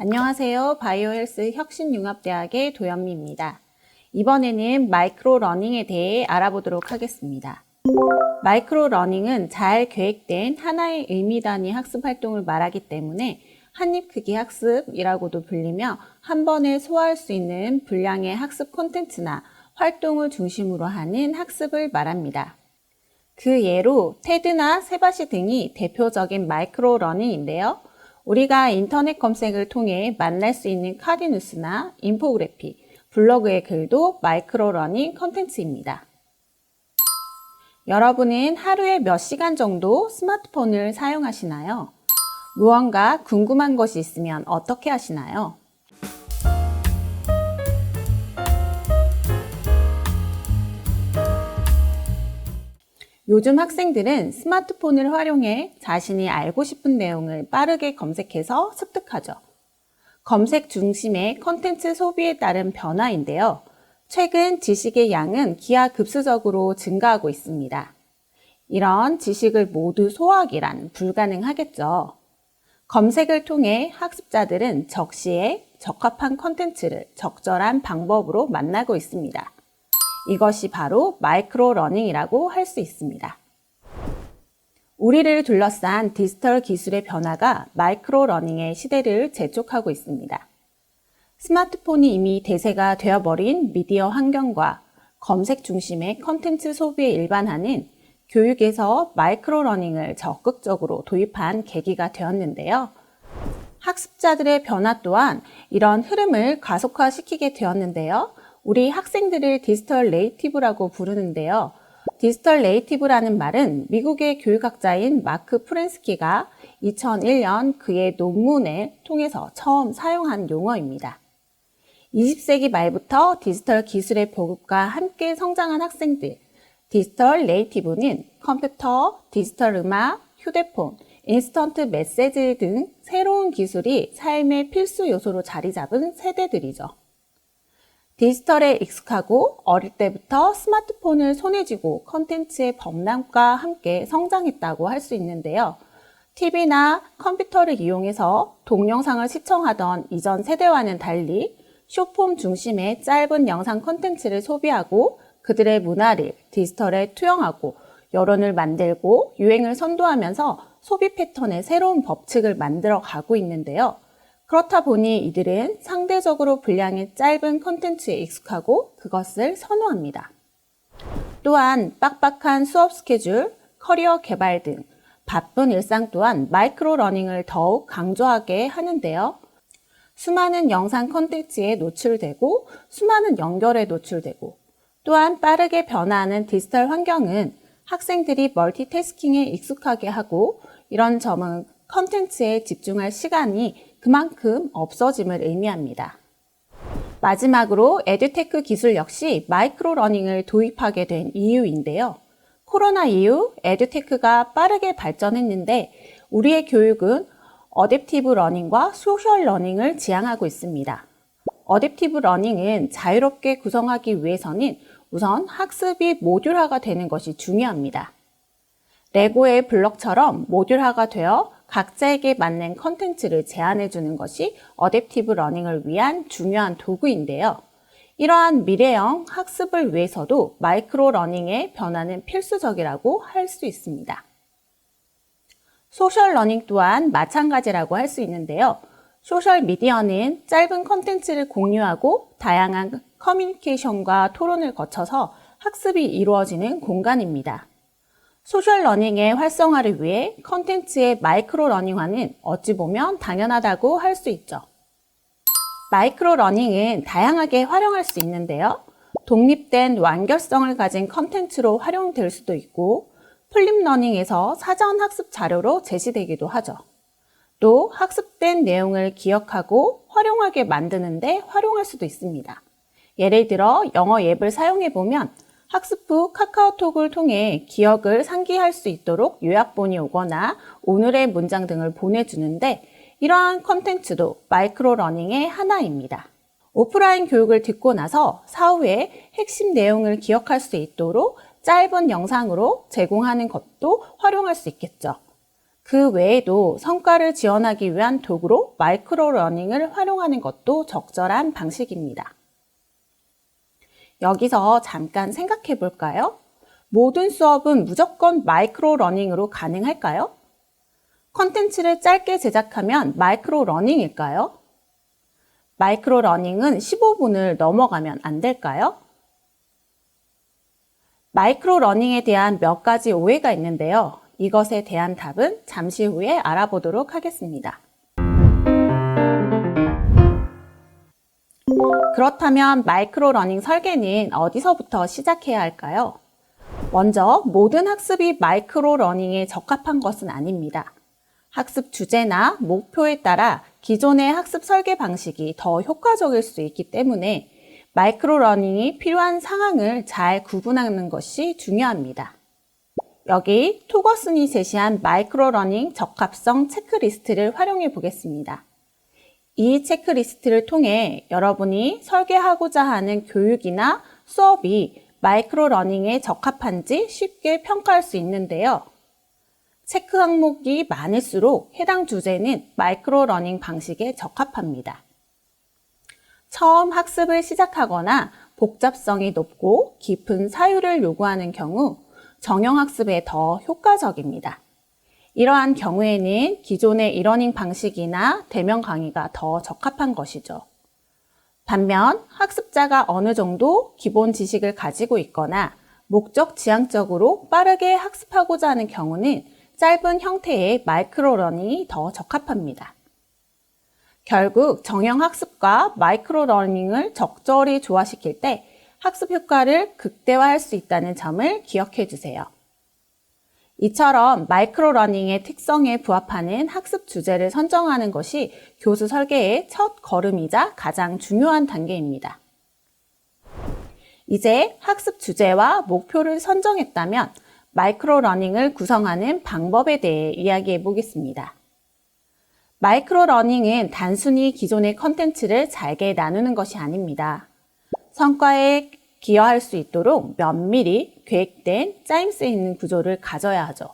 안녕하세요. 바이오헬스 혁신융합대학의 도연미입니다. 이번에는 마이크로 러닝에 대해 알아보도록 하겠습니다. 마이크로 러닝은 잘 계획된 하나의 의미 단위 학습 활동을 말하기 때문에 한입 크기 학습이라고도 불리며 한 번에 소화할 수 있는 분량의 학습 콘텐츠나 활동을 중심으로 하는 학습을 말합니다. 그 예로 테드나 세바시 등이 대표적인 마이크로 러닝인데요. 우리가 인터넷 검색을 통해 만날 수 있는 카디뉴스나 인포그래픽, 블로그의 글도 마이크로 러닝 컨텐츠입니다. 여러분은 하루에 몇 시간 정도 스마트폰을 사용하시나요? 무언가 궁금한 것이 있으면 어떻게 하시나요? 요즘 학생들은 스마트폰을 활용해 자신이 알고 싶은 내용을 빠르게 검색해서 습득하죠. 검색 중심의 컨텐츠 소비에 따른 변화인데요. 최근 지식의 양은 기하급수적으로 증가하고 있습니다. 이런 지식을 모두 소화하기란 불가능하겠죠. 검색을 통해 학습자들은 적시에 적합한 컨텐츠를 적절한 방법으로 만나고 있습니다. 이것이 바로 마이크로 러닝이라고 할 수 있습니다. 우리를 둘러싼 디지털 기술의 변화가 마이크로 러닝의 시대를 재촉하고 있습니다. 스마트폰이 이미 대세가 되어버린 미디어 환경과 검색 중심의 컨텐츠 소비에 일반화는 교육에서 마이크로 러닝을 적극적으로 도입한 계기가 되었는데요. 학습자들의 변화 또한 이런 흐름을 가속화시키게 되었는데요. 우리 학생들을 디지털 네이티브라고 부르는데요. 디지털 네이티브라는 말은 미국의 교육학자인 마크 프렌스키가 2001년 그의 논문을 통해서 처음 사용한 용어입니다. 20세기 말부터 디지털 기술의 보급과 함께 성장한 학생들, 디지털 네이티브는 컴퓨터, 디지털 음악, 휴대폰, 인스턴트 메시지 등 새로운 기술이 삶의 필수 요소로 자리 잡은 세대들이죠. 디지털에 익숙하고 어릴 때부터 스마트폰을 손에 쥐고 컨텐츠의 범람과 함께 성장했다고 할 수 있는데요. TV나 컴퓨터를 이용해서 동영상을 시청하던 이전 세대와는 달리 숏폼 중심의 짧은 영상 컨텐츠를 소비하고 그들의 문화를 디지털에 투영하고 여론을 만들고 유행을 선도하면서 소비 패턴의 새로운 법칙을 만들어 가고 있는데요. 그렇다 보니 이들은 상대적으로 분량이 짧은 컨텐츠에 익숙하고 그것을 선호합니다. 또한 빡빡한 수업 스케줄, 커리어 개발 등 바쁜 일상 또한 마이크로 러닝을 더욱 강조하게 하는데요. 수많은 영상 컨텐츠에 노출되고 수많은 연결에 노출되고 또한 빠르게 변화하는 디지털 환경은 학생들이 멀티태스킹에 익숙하게 하고 이런 점은 컨텐츠에 집중할 시간이 그만큼 없어짐을 의미합니다. 마지막으로 에듀테크 기술 역시 마이크로 러닝을 도입하게 된 이유인데요. 코로나 이후 에듀테크가 빠르게 발전했는데 우리의 교육은 어댑티브 러닝과 소셜 러닝을 지향하고 있습니다. 어댑티브 러닝은 자유롭게 구성하기 위해서는 우선 학습이 모듈화가 되는 것이 중요합니다. 레고의 블럭처럼 모듈화가 되어 각자에게 맞는 컨텐츠를 제안해 주는 것이 어댑티브 러닝을 위한 중요한 도구인데요. 이러한 미래형 학습을 위해서도 마이크로 러닝의 변화는 필수적이라고 할 수 있습니다. 소셜 러닝 또한 마찬가지라고 할 수 있는데요. 소셜 미디어는 짧은 컨텐츠를 공유하고 다양한 커뮤니케이션과 토론을 거쳐서 학습이 이루어지는 공간입니다. 소셜 러닝의 활성화를 위해 컨텐츠의 마이크로 러닝화는 어찌 보면 당연하다고 할 수 있죠. 마이크로 러닝은 다양하게 활용할 수 있는데요. 독립된 완결성을 가진 컨텐츠로 활용될 수도 있고 플립 러닝에서 사전 학습 자료로 제시되기도 하죠. 또 학습된 내용을 기억하고 활용하게 만드는 데 활용할 수도 있습니다. 예를 들어 영어 앱을 사용해보면 학습 후 카카오톡을 통해 기억을 상기할 수 있도록 요약본이 오거나 오늘의 문장 등을 보내주는데 이러한 컨텐츠도 마이크로 러닝의 하나입니다. 오프라인 교육을 듣고 나서 사후에 핵심 내용을 기억할 수 있도록 짧은 영상으로 제공하는 것도 활용할 수 있겠죠. 그 외에도 성과를 지원하기 위한 도구로 마이크로 러닝을 활용하는 것도 적절한 방식입니다. 여기서 잠깐 생각해 볼까요? 모든 수업은 무조건 마이크로 러닝으로 가능할까요? 컨텐츠를 짧게 제작하면 마이크로 러닝일까요? 마이크로 러닝은 15분을 넘어가면 안 될까요? 마이크로 러닝에 대한 몇 가지 오해가 있는데요. 이것에 대한 답은 잠시 후에 알아보도록 하겠습니다. 그렇다면 마이크로 러닝 설계는 어디서부터 시작해야 할까요? 먼저 모든 학습이 마이크로 러닝에 적합한 것은 아닙니다. 학습 주제나 목표에 따라 기존의 학습 설계 방식이 더 효과적일 수 있기 때문에 마이크로 러닝이 필요한 상황을 잘 구분하는 것이 중요합니다. 여기 토거슨이 제시한 마이크로 러닝 적합성 체크리스트를 활용해 보겠습니다. 이 체크리스트를 통해 여러분이 설계하고자 하는 교육이나 수업이 마이크로 러닝에 적합한지 쉽게 평가할 수 있는데요. 체크 항목이 많을수록 해당 주제는 마이크로 러닝 방식에 적합합니다. 처음 학습을 시작하거나 복잡성이 높고 깊은 사유를 요구하는 경우 정형학습에 더 효과적입니다. 이러한 경우에는 기존의 이러닝 방식이나 대면 강의가 더 적합한 것이죠. 반면 학습자가 어느 정도 기본 지식을 가지고 있거나 목적 지향적으로 빠르게 학습하고자 하는 경우는 짧은 형태의 마이크로 러닝이 더 적합합니다. 결국 정형 학습과 마이크로 러닝을 적절히 조화시킬 때 학습 효과를 극대화할 수 있다는 점을 기억해 주세요. 이처럼 마이크로 러닝의 특성에 부합하는 학습 주제를 선정하는 것이 교수 설계의 첫 걸음이자 가장 중요한 단계입니다. 이제 학습 주제와 목표를 선정했다면 마이크로 러닝을 구성하는 방법에 대해 이야기해 보겠습니다. 마이크로 러닝은 단순히 기존의 컨텐츠를 잘게 나누는 것이 아닙니다. 성과에 기여할 수 있도록 면밀히 계획된 짜임새 있는 구조를 가져야 하죠.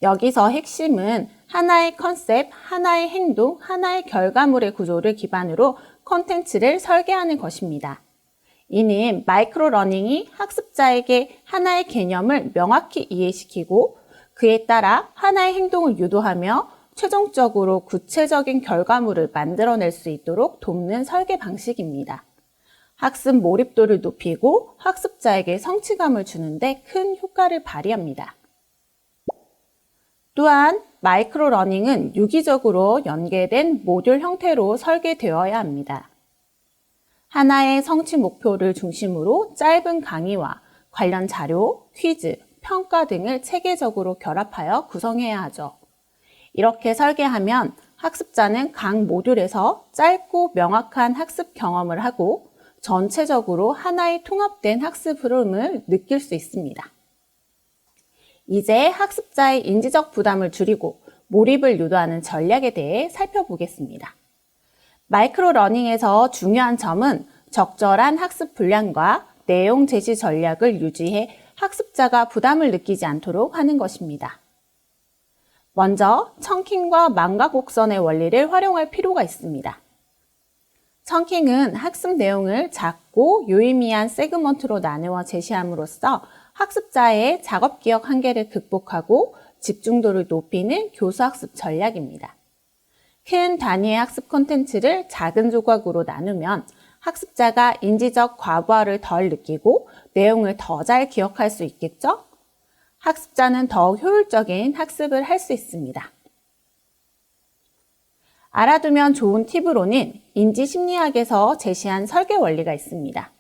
여기서 핵심은 하나의 컨셉, 하나의 행동, 하나의 결과물의 구조를 기반으로 컨텐츠를 설계하는 것입니다. 이는 마이크로 러닝이 학습자에게 하나의 개념을 명확히 이해시키고 그에 따라 하나의 행동을 유도하며 최종적으로 구체적인 결과물을 만들어낼 수 있도록 돕는 설계 방식입니다. 학습 몰입도를 높이고 학습자에게 성취감을 주는데 큰 효과를 발휘합니다. 또한 마이크로 러닝은 유기적으로 연계된 모듈 형태로 설계되어야 합니다. 하나의 성취 목표를 중심으로 짧은 강의와 관련 자료, 퀴즈, 평가 등을 체계적으로 결합하여 구성해야 하죠. 이렇게 설계하면 학습자는 각 모듈에서 짧고 명확한 학습 경험을 하고 전체적으로 하나의 통합된 학습 흐름을 느낄 수 있습니다. 이제 학습자의 인지적 부담을 줄이고 몰입을 유도하는 전략에 대해 살펴보겠습니다. 마이크로 러닝에서 중요한 점은 적절한 학습 분량과 내용 제시 전략을 유지해 학습자가 부담을 느끼지 않도록 하는 것입니다. 먼저 청킹과 망각 곡선의 원리를 활용할 필요가 있습니다. 청킹은 학습 내용을 작고 유의미한 세그먼트로 나누어 제시함으로써 학습자의 작업 기억 한계를 극복하고 집중도를 높이는 교수학습 전략입니다. 큰 단위의 학습 콘텐츠를 작은 조각으로 나누면 학습자가 인지적 과부하를 덜 느끼고 내용을 더 잘 기억할 수 있겠죠? 학습자는 더욱 효율적인 학습을 할 수 있습니다. 알아두면 좋은 팁으로는 인지심리학에서 제시한 설계 원리가 있습니다.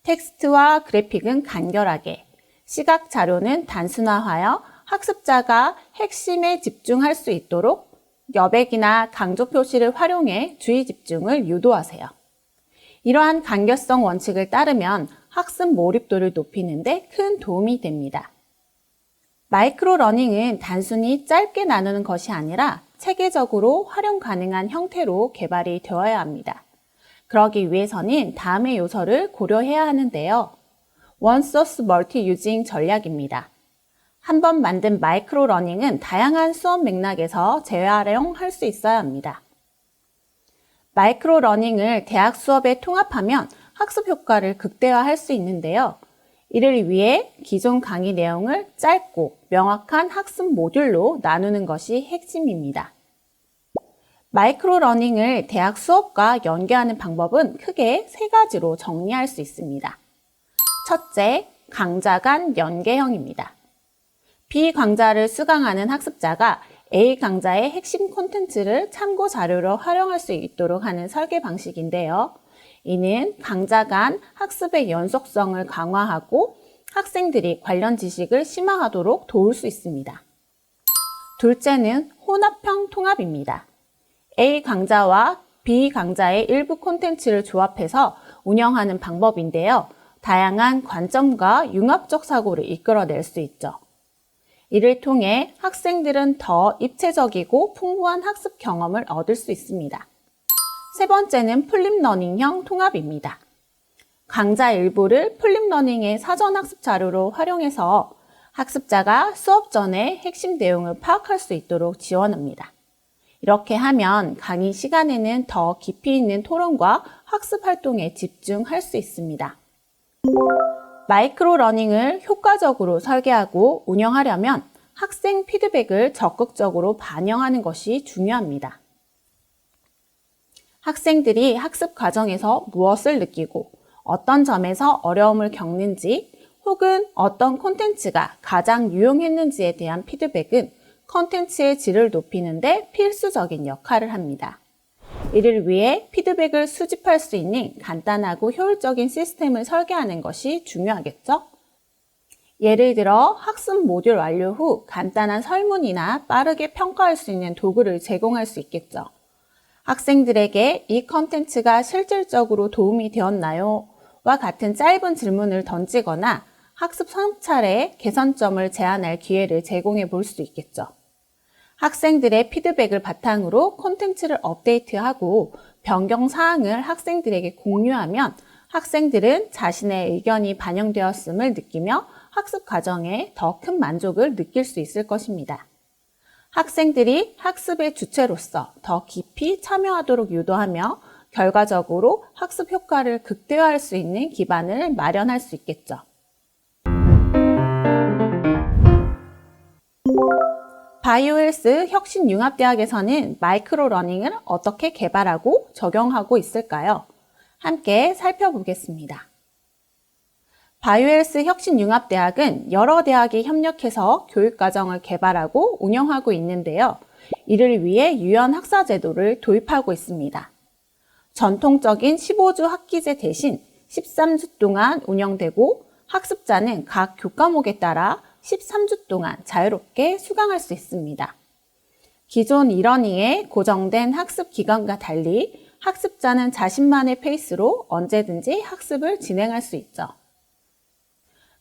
텍스트와 그래픽은 간결하게, 시각 자료는 단순화하여 학습자가 핵심에 집중할 수 있도록 여백이나 강조 표시를 활용해 주의 집중을 유도하세요. 이러한 간결성 원칙을 따르면 학습 몰입도를 높이는 데 큰 도움이 됩니다. 마이크로 러닝은 단순히 짧게 나누는 것이 아니라 체계적으로 활용 가능한 형태로 개발이 되어야 합니다. 그러기 위해서는 다음의 요소를 고려해야 하는데요. 원 소스 멀티 유징 전략입니다. 한번 만든 마이크로 러닝은 다양한 수업 맥락에서 재활용할 수 있어야 합니다. 마이크로 러닝을 대학 수업에 통합하면 학습 효과를 극대화할 수 있는데요. 이를 위해 기존 강의 내용을 짧고 명확한 학습 모듈로 나누는 것이 핵심입니다. 마이크로 러닝을 대학 수업과 연계하는 방법은 크게 세 가지로 정리할 수 있습니다. 첫째, 강좌 간 연계형입니다. B 강좌를 수강하는 학습자가 A 강좌의 핵심 콘텐츠를 참고 자료로 활용할 수 있도록 하는 설계 방식인데요. 이는 강좌 간 학습의 연속성을 강화하고 학생들이 관련 지식을 심화하도록 도울 수 있습니다. 둘째는 혼합형 통합입니다. A 강좌와 B 강좌의 일부 콘텐츠를 조합해서 운영하는 방법인데요. 다양한 관점과 융합적 사고를 이끌어낼 수 있죠. 이를 통해 학생들은 더 입체적이고 풍부한 학습 경험을 얻을 수 있습니다. 세 번째는 플립러닝형 통합입니다. 강좌 일부를 플립러닝의 사전학습 자료로 활용해서 학습자가 수업 전에 핵심 내용을 파악할 수 있도록 지원합니다. 이렇게 하면 강의 시간에는 더 깊이 있는 토론과 학습 활동에 집중할 수 있습니다. 마이크로 러닝을 효과적으로 설계하고 운영하려면 학생 피드백을 적극적으로 반영하는 것이 중요합니다. 학생들이 학습 과정에서 무엇을 느끼고 어떤 점에서 어려움을 겪는지 혹은 어떤 콘텐츠가 가장 유용했는지에 대한 피드백은 콘텐츠의 질을 높이는 데 필수적인 역할을 합니다. 이를 위해 피드백을 수집할 수 있는 간단하고 효율적인 시스템을 설계하는 것이 중요하겠죠? 예를 들어 학습 모듈 완료 후 간단한 설문이나 빠르게 평가할 수 있는 도구를 제공할 수 있겠죠. 학생들에게 이 콘텐츠가 실질적으로 도움이 되었나요? 와 같은 짧은 질문을 던지거나 학습 성찰에 개선점을 제안할 기회를 제공해 볼 수 있겠죠. 학생들의 피드백을 바탕으로 콘텐츠를 업데이트하고 변경 사항을 학생들에게 공유하면 학생들은 자신의 의견이 반영되었음을 느끼며 학습 과정에 더 큰 만족을 느낄 수 있을 것입니다. 학생들이 학습의 주체로서 더 깊이 참여하도록 유도하며 결과적으로 학습 효과를 극대화할 수 있는 기반을 마련할 수 있겠죠. 바이오헬스 혁신융합대학에서는 마이크로 러닝을 어떻게 개발하고 적용하고 있을까요? 함께 살펴보겠습니다. 바이오헬스 혁신융합대학은 여러 대학이 협력해서 교육과정을 개발하고 운영하고 있는데요. 이를 위해 유연 학사 제도를 도입하고 있습니다. 전통적인 15주 학기제 대신 13주 동안 운영되고 학습자는 각 교과목에 따라 13주 동안 자유롭게 수강할 수 있습니다. 기존 이러닝의 고정된 학습 기간과 달리 학습자는 자신만의 페이스로 언제든지 학습을 진행할 수 있죠.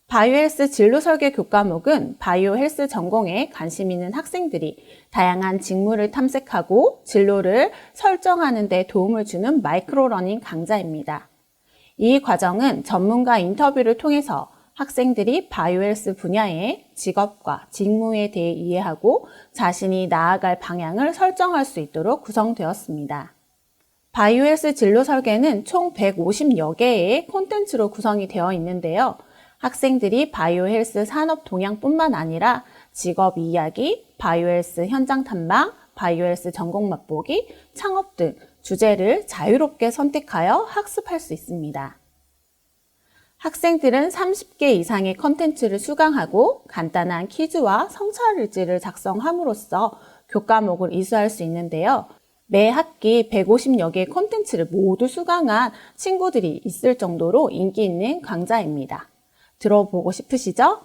바이오헬스 진로 설계 교과목은 바이오헬스 전공에 관심 있는 학생들이 다양한 직무를 탐색하고 진로를 설정하는 데 도움을 주는 마이크로러닝 강좌입니다. 이 과정은 전문가 인터뷰를 통해서 학생들이 바이오헬스 분야의 직업과 직무에 대해 이해하고 자신이 나아갈 방향을 설정할 수 있도록 구성되었습니다. 바이오헬스 진로 설계는 총 150여 개의 콘텐츠로 구성이 되어 있는데요. 학생들이 바이오헬스 산업 동향뿐만 아니라 직업 이야기, 바이오헬스 현장 탐방, 바이오헬스 전공 맛보기, 창업 등 주제를 자유롭게 선택하여 학습할 수 있습니다. 학생들은 30개 이상의 컨텐츠를 수강하고 간단한 퀴즈와 성찰일지를 작성함으로써 교과목을 이수할 수 있는데요. 매 학기 150여 개의 콘텐츠를 모두 수강한 친구들이 있을 정도로 인기 있는 강좌입니다. 들어보고 싶으시죠?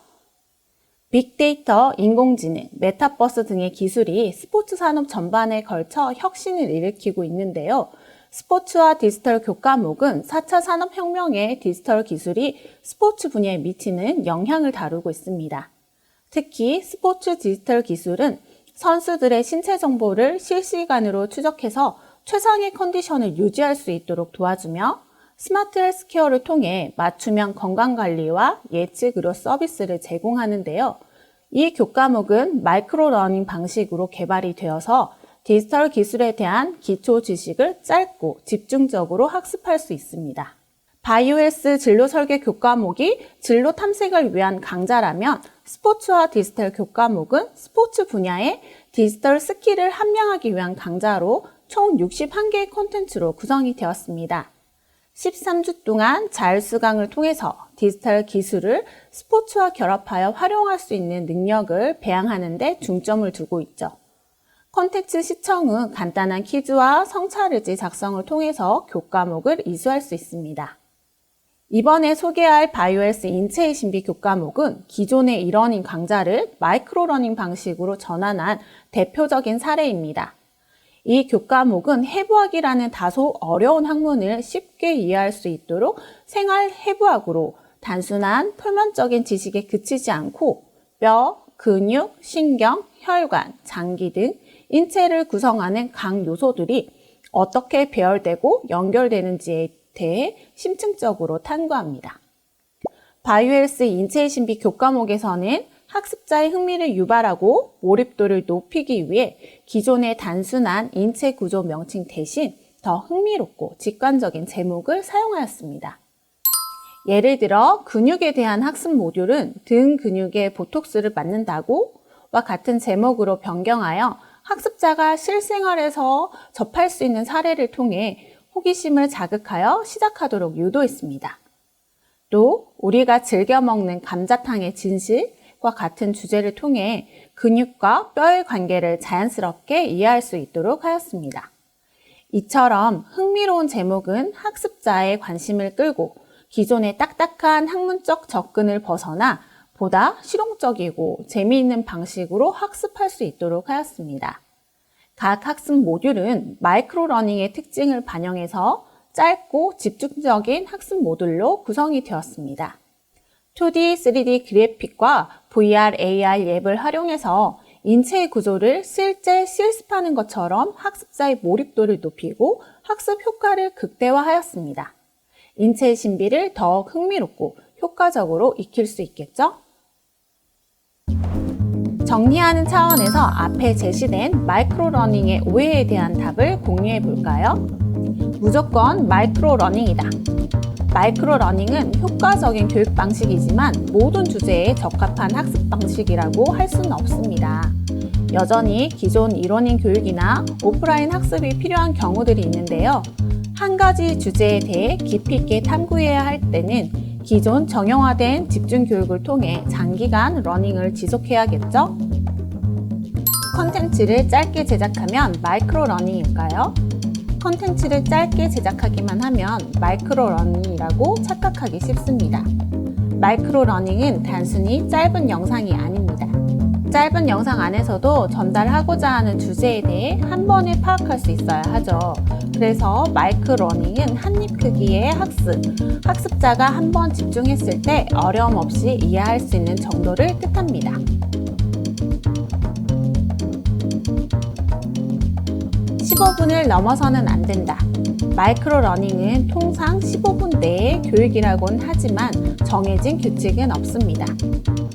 빅데이터, 인공지능, 메타버스 등의 기술이 스포츠 산업 전반에 걸쳐 혁신을 일으키고 있는데요. 스포츠와 디지털 교과목은 4차 산업혁명의 디지털 기술이 스포츠 분야에 미치는 영향을 다루고 있습니다. 특히 스포츠 디지털 기술은 선수들의 신체 정보를 실시간으로 추적해서 최상의 컨디션을 유지할 수 있도록 도와주며 스마트 헬스케어를 통해 맞춤형 건강관리와 예측 의료 서비스를 제공하는데요. 이 교과목은 마이크로 러닝 방식으로 개발이 되어서 디지털 기술에 대한 기초 지식을 짧고 집중적으로 학습할 수 있습니다. 바이오헬스 진로 설계 교과목이 진로 탐색을 위한 강좌라면 스포츠와 디지털 교과목은 스포츠 분야의 디지털 스킬을 함양하기 위한 강좌로 총 61개의 콘텐츠로 구성이 되었습니다. 13주 동안 자율수강을 통해서 디지털 기술을 스포츠와 결합하여 활용할 수 있는 능력을 배양하는 데 중점을 두고 있죠. 콘텐츠 시청 후 간단한 퀴즈와 성찰일지 작성을 통해서 교과목을 이수할 수 있습니다. 이번에 소개할 바이오헬스 인체의 신비 교과목은 기존의 이러닝 강좌를 마이크로 러닝 방식으로 전환한 대표적인 사례입니다. 이 교과목은 해부학이라는 다소 어려운 학문을 쉽게 이해할 수 있도록 생활 해부학으로 단순한 표면적인 지식에 그치지 않고 뼈, 근육, 신경, 혈관, 장기 등 인체를 구성하는 각 요소들이 어떻게 배열되고 연결되는지에 대해 심층적으로 탐구합니다. 바이오헬스 인체의 신비 교과목에서는 학습자의 흥미를 유발하고 몰입도를 높이기 위해 기존의 단순한 인체 구조 명칭 대신 더 흥미롭고 직관적인 제목을 사용하였습니다. 예를 들어 근육에 대한 학습 모듈은 등 근육에 보톡스를 맞는다고와 같은 제목으로 변경하여 학습자가 실생활에서 접할 수 있는 사례를 통해 호기심을 자극하여 시작하도록 유도했습니다. 또 우리가 즐겨 먹는 감자탕의 진실과 같은 주제를 통해 근육과 뼈의 관계를 자연스럽게 이해할 수 있도록 하였습니다. 이처럼 흥미로운 제목은 학습자의 관심을 끌고 기존의 딱딱한 학문적 접근을 벗어나 보다 실용적이고 재미있는 방식으로 학습할 수 있도록 하였습니다. 각 학습 모듈은 마이크로 러닝의 특징을 반영해서 짧고 집중적인 학습 모듈로 구성이 되었습니다. 2D, 3D 그래픽과 VR, AR 앱을 활용해서 인체의 구조를 실제 실습하는 것처럼 학습자의 몰입도를 높이고 학습 효과를 극대화하였습니다. 인체의 신비를 더욱 흥미롭고 효과적으로 익힐 수 있겠죠? 정리하는 차원에서 앞에 제시된 마이크로 러닝의 오해에 대한 답을 공유해 볼까요? 무조건 마이크로 러닝이다. 마이크로 러닝은 효과적인 교육 방식이지만 모든 주제에 적합한 학습 방식이라고 할 수는 없습니다. 여전히 기존 이러닝 교육이나 오프라인 학습이 필요한 경우들이 있는데요. 한 가지 주제에 대해 깊이 있게 탐구해야 할 때는 기존 정형화된 집중 교육을 통해 장기간 러닝을 지속해야겠죠? 컨텐츠를 짧게 제작하면 마이크로 러닝일까요? 컨텐츠를 짧게 제작하기만 하면 마이크로 러닝이라고 착각하기 쉽습니다. 마이크로 러닝은 단순히 짧은 영상이 아닙니다. 짧은 영상 안에서도 전달하고자 하는 주제에 대해 한 번에 파악할 수 있어야 하죠. 그래서 마이크로 러닝은 한입 크기의 학습, 학습자가 한 번 집중했을 때 어려움 없이 이해할 수 있는 정도를 뜻합니다. (15분을) 넘어서는 안 된다. 마이크로 러닝은 통상 15분 내의 교육이라고는 하지만 정해진 규칙은 없습니다.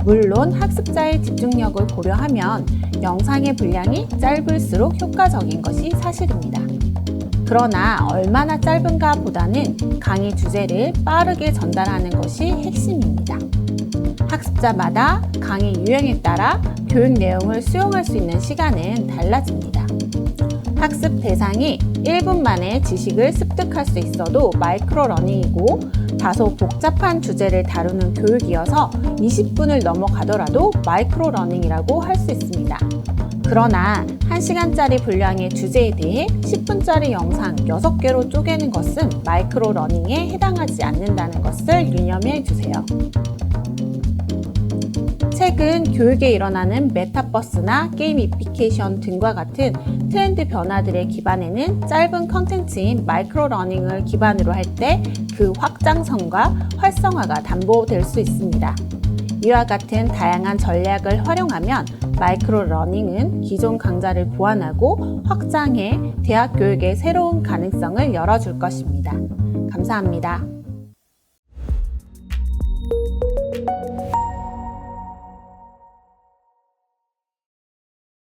물론 학습자의 집중력을 고려하면 영상의 분량이 짧을수록 효과적인 것이 사실입니다. 그러나 얼마나 짧은가 보다는 강의 주제를 빠르게 전달하는 것이 핵심입니다. 학습자마다 강의 유형에 따라 교육 내용을 수용할 수 있는 시간은 달라집니다. 학습 대상이 1분 만에 지식을 습득할 수 있어도 마이크로 러닝이고 다소 복잡한 주제를 다루는 교육이어서 20분을 넘어가더라도 마이크로 러닝이라고 할 수 있습니다. 그러나 1시간짜리 분량의 주제에 대해 10분짜리 영상 6개로 쪼개는 것은 마이크로 러닝에 해당하지 않는다는 것을 유념해 주세요. 최근 교육에 일어나는 메타버스나 게이미피케이션 등과 같은 트렌드 변화들의 기반에는 짧은 컨텐츠인 마이크로 러닝을 기반으로 할 때 그 확장성과 활성화가 담보될 수 있습니다. 이와 같은 다양한 전략을 활용하면 마이크로 러닝은 기존 강좌를 보완하고 확장해 대학 교육의 새로운 가능성을 열어줄 것입니다. 감사합니다.